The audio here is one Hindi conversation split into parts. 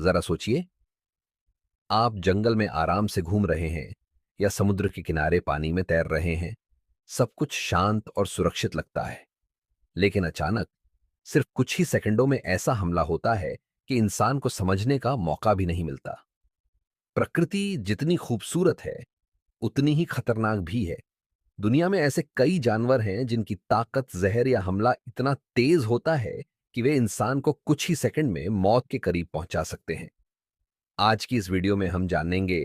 जरा सोचिए, आप जंगल में आराम से घूम रहे हैं या समुद्र के किनारे पानी में तैर रहे हैं। सब कुछ शांत और सुरक्षित लगता है, लेकिन अचानक सिर्फ कुछ ही सेकंडों में ऐसा हमला होता है कि इंसान को समझने का मौका भी नहीं मिलता। प्रकृति जितनी खूबसूरत है, उतनी ही खतरनाक भी है। दुनिया में ऐसे कई जानवर हैं जिनकी ताकत, जहर या हमला इतना तेज होता है कि वे इंसान को कुछ ही सेकंड में मौत के करीब पहुंचा सकते हैं। आज की इस वीडियो में हम जानेंगे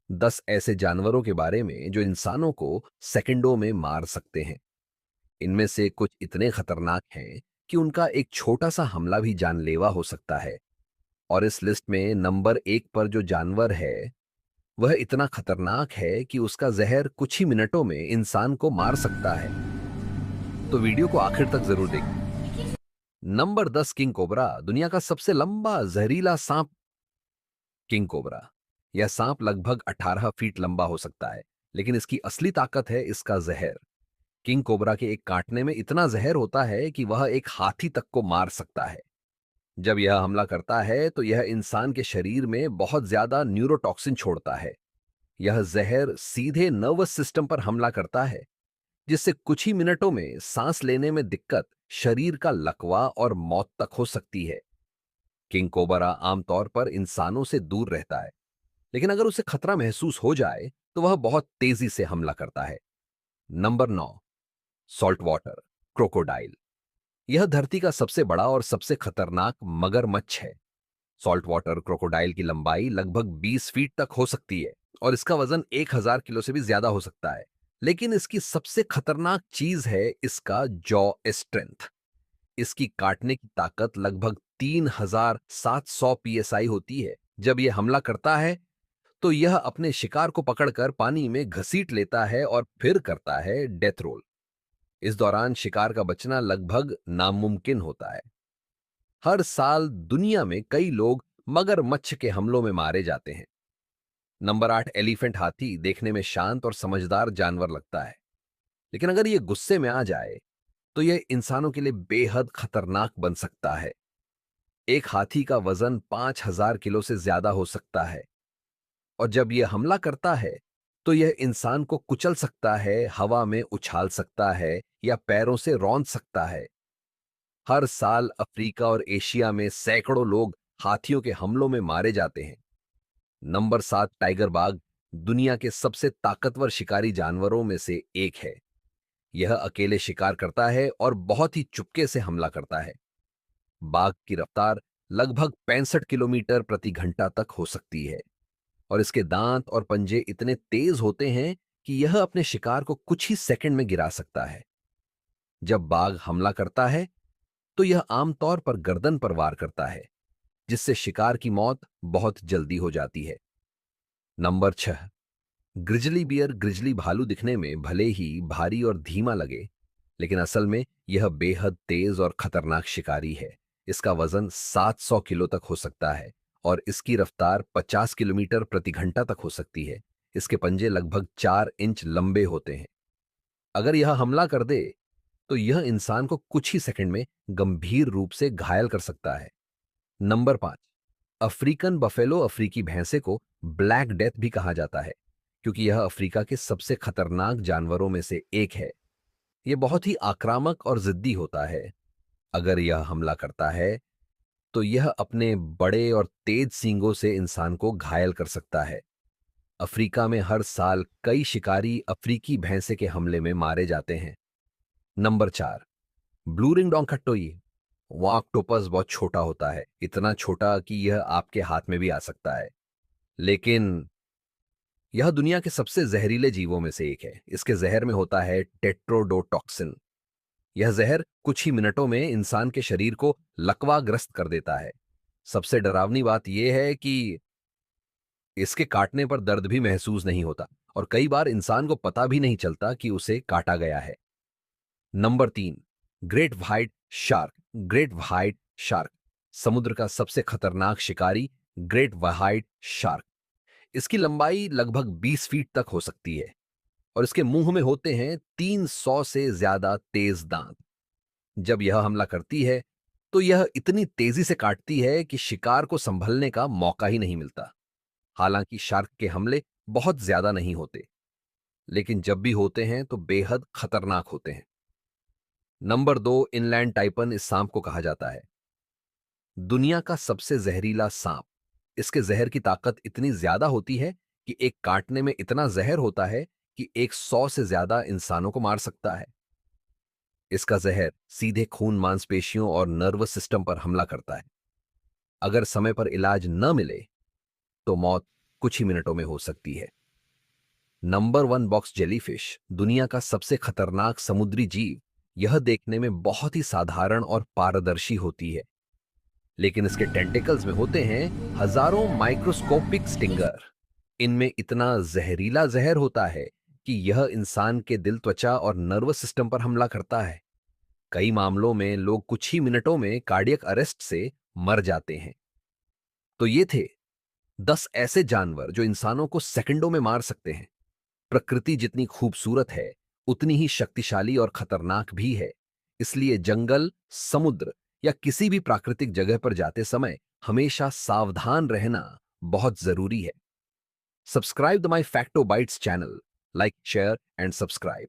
10 ऐसे जानवरों के बारे में जो इंसानों को सेकंडों में मार सकते हैं। इनमें से कुछ इतने खतरनाक हैं कि उनका एक छोटा सा हमला भी जानलेवा हो सकता है। और इस लिस्ट में नंबर 1 पर जो जानवर है, वह इतना खतरनाक है कि उसका जहर कुछ ही मिनटों में इंसान को मार सकता है। तो वीडियो को आखिर तक जरूर देखें। नंबर 10, किंग कोबरा, दुनिया का सबसे लंबा जहरीला सांप। किंग कोबरा यह सांप लगभग 18 फीट लंबा हो सकता है, लेकिन इसकी असली ताकत है इसका जहर। किंग कोबरा के एक काटने में इतना जहर होता है कि वह एक हाथी तक को मार सकता है। जब यह हमला करता है तो यह इंसान के शरीर में बहुत ज्यादा न्यूरोटॉक्सिन छोड़ता है। यह जहर सीधे नर्वस सिस्टम पर हमला करता है, जिससे कुछ ही मिनटों में सांस लेने में दिक्कत, शरीर का लकवा और मौत तक हो सकती है। किंग कोबरा आमतौर पर इंसानों से दूर रहता है, लेकिन अगर उसे खतरा महसूस हो जाए तो वह बहुत तेजी से हमला करता है। Number 9, salt water crocodile. यह धरती का सबसे बड़ा और सबसे खतरनाक मगरमच्छ है। सॉल्ट वाटर क्रोकोडाइल की लंबाई लगभग 20 फीट तक हो सकती है और इसका वजन 1000 किलो से भी ज्यादा हो सकता है। लेकिन इसकी सबसे खतरनाक चीज है इसका जॉ स्ट्रेंथ। इसकी काटने की ताकत लगभग 3700 पीएसआई होती है। जब यह हमला करता है तो यह अपने शिकार को पकड़कर पानी में घसीट लेता है और फिर करता है डेथ रोल। इस दौरान शिकार का बचना लगभग नामुमकिन होता है। हर साल दुनिया में कई लोग मगरमच्छ के हमलों में मारे जाते हैं। नंबर 8, एलिफेंट हाथी, देखने में शांत और समझदार जानवर लगता है, लेकिन अगर यह गुस्से में आ जाए तो यह इंसानों के लिए बेहद खतरनाक बन सकता है। एक हाथी का वजन 5000 किलो से ज्यादा हो सकता है और जब यह हमला करता है तो यह इंसान को कुचल सकता है, हवा में उछाल सकता है या पैरों से रौंद सकता है। हर साल अफ्रीका और एशिया में सैकड़ों लोग हाथियों के हमलों में मारे जाते हैं। नंबर 7, टाइगर बाघ, दुनिया के सबसे ताकतवर शिकारी जानवरों में से एक है। यह अकेले शिकार करता है और बहुत ही चुपके से हमला करता है। बाघ की रफ्तार लगभग 65 किलोमीटर प्रति घंटा तक हो सकती है और इसके दांत और पंजे इतने तेज होते हैं कि यह अपने शिकार को कुछ ही सेकंड में गिरा सकता है। जब बाघ हमला करता है तो यह आमतौर पर गर्दन पर वार करता है, जिससे शिकार की मौत बहुत जल्दी हो जाती है। नंबर 6, ग्रिजली बियर, ग्रिजली भालू दिखने में भले ही भारी और धीमा लगे, लेकिन असल में यह बेहद तेज और खतरनाक शिकारी है। इसका वजन 700 किलो तक हो सकता है और इसकी रफ्तार 50 किलोमीटर प्रति घंटा तक हो सकती है। इसके पंजे लगभग 4 इंच लंबे होते हैं। अगर यह हमला कर दे तो यह इंसान को कुछ ही सेकंड में गंभीर रूप से घायल कर सकता है। नंबर 5, अफ्रीकन बफेलो, अफ्रीकी भैंसे को ब्लैक डेथ भी कहा जाता है, क्योंकि यह अफ्रीका के सबसे खतरनाक जानवरों में से एक है। यह बहुत ही आक्रामक और जिद्दी होता है। अगर यह हमला करता है तो यह अपने बड़े और तेज सींगों से इंसान को घायल कर सकता है। अफ्रीका में हर साल कई शिकारी अफ्रीकी भैंसे के हमले में मारे जाते हैं। नंबर 4, ब्लू रिंग डोंगकट्टोई। वह ऑक्टोपस बहुत छोटा होता है, इतना छोटा कि यह आपके हाथ में भी आ सकता है, लेकिन यह दुनिया के सबसे जहरीले जीवों में से एक है। इसके जहर में होता है टेट्रोडोटॉक्सिन। यह जहर कुछ ही मिनटों में इंसान के शरीर को लकवाग्रस्त कर देता है। सबसे डरावनी बात यह है कि इसके काटने पर दर्द भी महसूस नहीं होता और कई बार इंसान को पता भी नहीं चलता कि उसे काटा गया है। Number 3, great white shark. Great white shark समुद्र का सबसे खतरनाक शिकारी। ग्रेट व्हाइट शार्क, इसकी लंबाई लगभग 20 फीट तक हो सकती है और इसके मुंह में होते हैं 300 से ज्यादा तेज दांत। जब यह हमला करती है तो यह इतनी तेजी से काटती है कि शिकार को संभलने का मौका ही नहीं मिलता। हालांकि शार्क के हमले बहुत ज्यादा नहीं होते, लेकिन जब भी होते हैं तो बेहद खतरनाक होते हैं। नंबर 2, इनलैंड टाइपन इस सांप को कहा जाता है। दुनिया का सबसे जहरीला सांप। इसके जहर की ताकत इतनी ज्यादा होती है कि एक काटने में इतना जहर होता है कि 100 से ज्यादा इंसानों को मार सकता है। इसका जहर सीधे खून, मांसपेशियों और नर्वस सिस्टम पर हमला करता है। अगर समय पर इलाज न मिले तो मौत कुछ ही मिनटों में हो सकती है। नंबर 1, बॉक्स जेलीफिश, दुनिया का सबसे खतरनाक समुद्री जीव। यह देखने में बहुत ही साधारण और पारदर्शी होती है, लेकिन इसके टेंटिकल्स में होते हैं हजारों माइक्रोस्कोपिक स्टिंगर। इनमें इतना जहरीला जहर होता है कि यह इंसान के दिल, त्वचा और नर्वस सिस्टम पर हमला करता है। कई मामलों में लोग कुछ ही मिनटों में कार्डियक अरेस्ट से मर जाते हैं। तो ये थे 10 ऐसे जानवर जो इंसानों को सेकंडों में मार सकते हैं। प्रकृति जितनी खूबसूरत है, उतनी ही शक्तिशाली और खतरनाक भी है। इसलिए जंगल, समुद्र या किसी भी प्राकृतिक जगह पर जाते समय हमेशा सावधान रहना बहुत जरूरी है। Subscribe the my facto bytes channel, like, share and subscribe.